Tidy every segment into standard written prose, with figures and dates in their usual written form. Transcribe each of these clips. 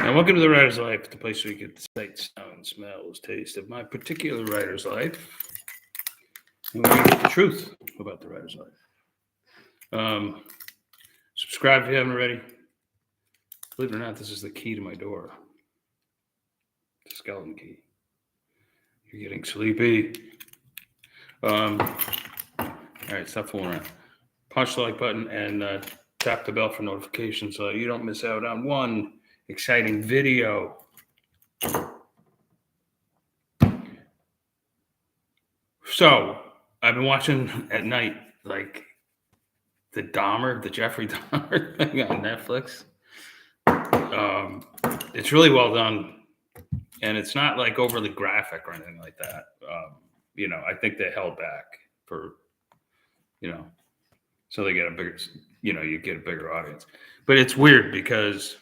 And welcome to the Writer's Life, the place where you get the sight, sound, smells, taste of my particular writer's life. And we get the truth about the writer's life. Subscribe if you haven't already. Believe it or not, this is the key to my door. The skeleton key. You're getting sleepy. All right, stop fooling around. Punch the like button and tap the bell for notifications so you don't miss out on one exciting video. So I've been watching at night, like the Jeffrey Dahmer thing on Netflix. It's really well done, and it's not like overly graphic or anything like that. I think they held back for, so they get a bigger, you get a bigger audience. But it's weird because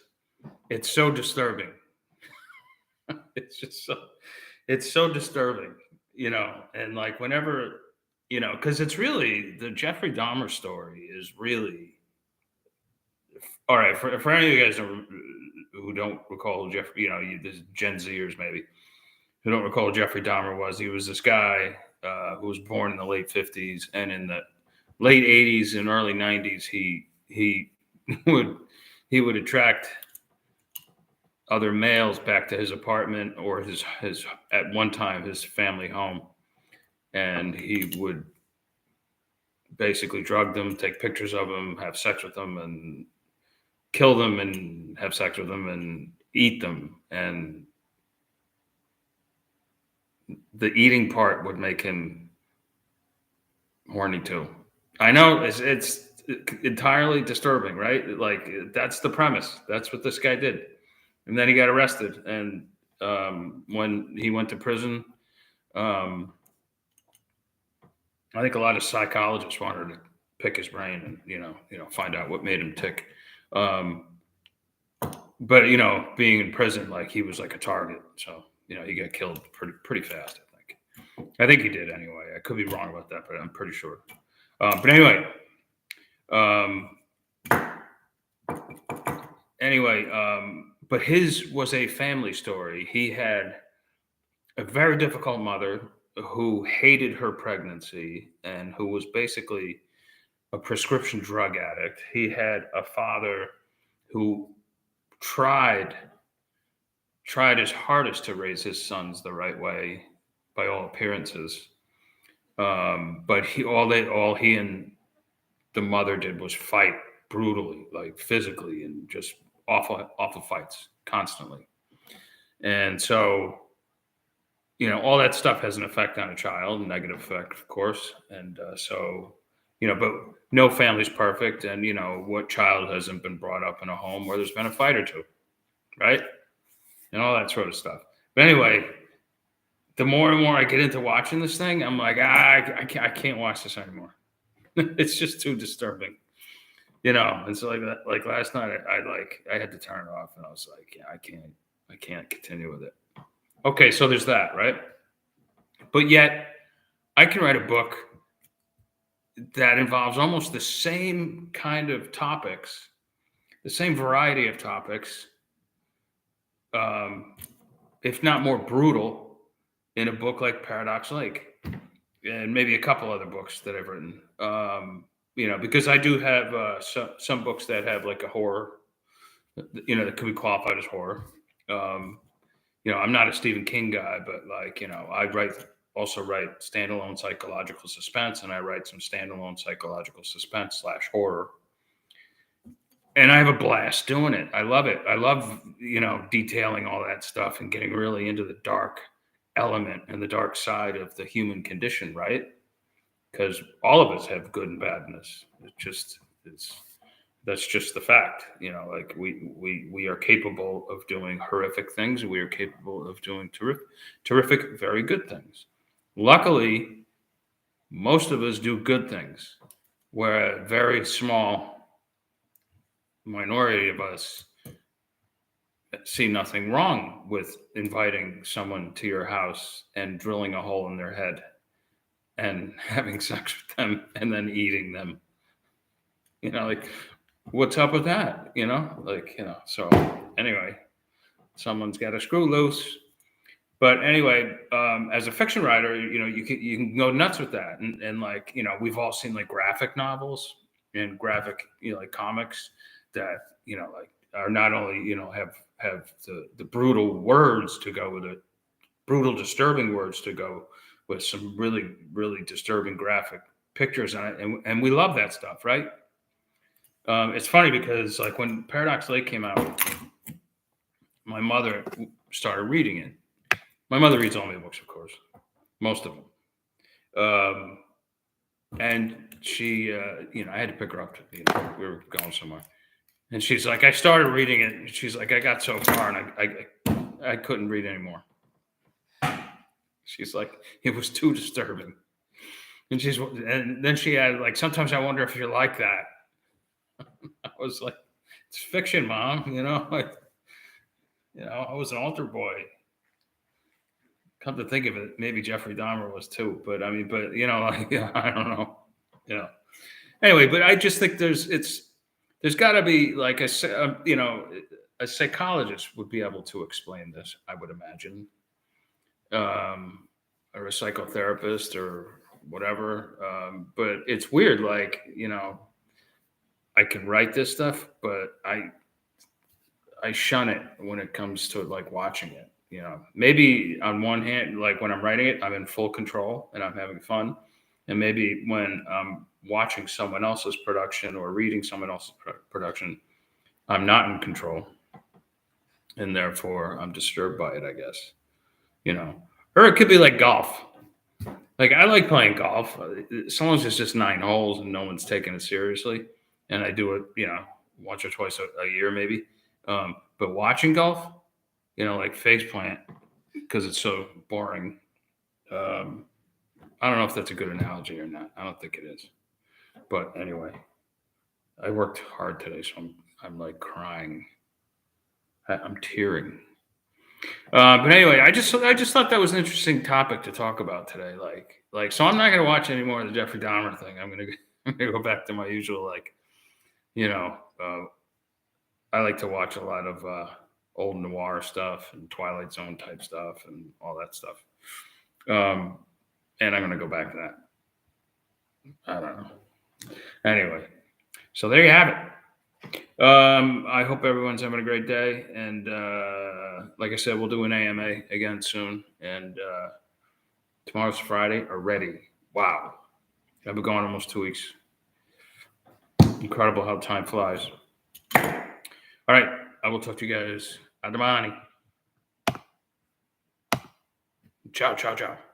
it's so disturbing. It's so disturbing, and like whenever, because it's really the Jeffrey Dahmer story is really, all right, for any of you guys who don't recall who Jeffrey, there's Gen Zers maybe who don't recall who Jeffrey Dahmer was. He was this guy who was born in the late 50s, and in the late 80s and early 90s, he would attract other males back to his apartment or his at one time his family home, and he would basically drug them, take pictures of them, have sex with them, and kill them and have sex with them and eat them. And the eating part would make him horny too. I know it's entirely disturbing, right? Like that's the premise. That's what this guy did. And then he got arrested. And when he went to prison, I think a lot of psychologists wanted to pick his brain and, find out what made him tick. But being in prison, like he was like a target. So, he got killed pretty fast, I think. I think he did anyway. I could be wrong about that, but I'm pretty sure. But anyway, but his was a family story. He had a very difficult mother who hated her pregnancy and who was basically a prescription drug addict. He had a father who tried his hardest to raise his sons the right way, by all appearances. But all he and the mother did was fight brutally, like physically, and just awful fights constantly. And so, all that stuff has an effect on a child, negative effect, of course. And but no family's perfect. And, what child hasn't been brought up in a home where there's been a fight or two, right? And all that sort of stuff. But anyway, the more and more I get into watching this thing, I'm like, I can't watch this anymore. It's just too disturbing, And so like last night, I had to turn it off, and I was like, yeah, I can't continue with it. Okay, so there's that, right? But yet, I can write a book that involves almost the same kind of topics, the same variety of topics, if not more brutal, in a book like Paradox Lake, and maybe a couple other books that I've written. Because I do have some books that have like a horror, that could be qualified as horror. I'm not a Stephen King guy, but I also write standalone psychological suspense, and I write some standalone psychological suspense / horror. And I have a blast doing it. I love it. I love, detailing all that stuff and getting really into the dark element and the dark side of the human condition, right? Because all of us have good and badness. That's just the fact. Like we are capable of doing horrific things. We are capable of doing terrific, very good things. Luckily, most of us do good things, where a very small minority of us see nothing wrong with inviting someone to your house and drilling a hole in their head and having sex with them and then eating them. Like, what's up with that? So anyway, someone's got a screw loose. But anyway, as a fiction writer, you can go nuts with that, and like we've all seen like graphic novels and graphic like comics that like are not only have the brutal words to go with it, brutal disturbing words to go with some really really disturbing graphic pictures on it, and we love that stuff, right? It's funny because like when Paradox Lake came out, my mother started reading it. My mother reads all my books, of course, most of them. Um, and she, I had to pick her up. We were going somewhere, and she's like, I started reading it. And she's like, I got so far, and I couldn't read anymore. She's like, it was too disturbing. And then she had like, sometimes I wonder if you're like that. I was like, it's fiction, mom. I was an altar boy. Come to think of it, maybe Jeffrey Dahmer was too. But I mean, like, I don't know. Anyway, but I just think there's got to be like a psychologist would be able to explain this, I would imagine, or a psychotherapist or whatever. But it's weird, like I can write this stuff, but I shun it when it comes to like watching it. Maybe on one hand, like when I'm writing it, I'm in full control and I'm having fun. And maybe when I'm watching someone else's production or reading someone else's production, I'm not in control. And therefore I'm disturbed by it, I guess, or it could be like golf. Like I like playing golf. As long as it's just 9 holes and no one's taking it seriously. And I do it, once or twice a year, maybe. But watching golf, like face plant, because it's so boring. I don't know if that's a good analogy or not. I don't think it is. But anyway, I worked hard today, so I'm like crying. I'm tearing. But anyway, I just thought that was an interesting topic to talk about today. So I'm not gonna watch any more of the Jeffrey Dahmer thing. I'm gonna go back to my usual I like to watch a lot of old noir stuff and Twilight Zone type stuff and all that stuff. And I'm going to go back to that. I don't know. Anyway, so there you have it. I hope everyone's having a great day. And like I said, we'll do an AMA again soon. And tomorrow's Friday already. Wow. I've been gone almost 2 weeks. Incredible how time flies. All right. I will talk to you guys. Adamani. Ciao, ciao, ciao.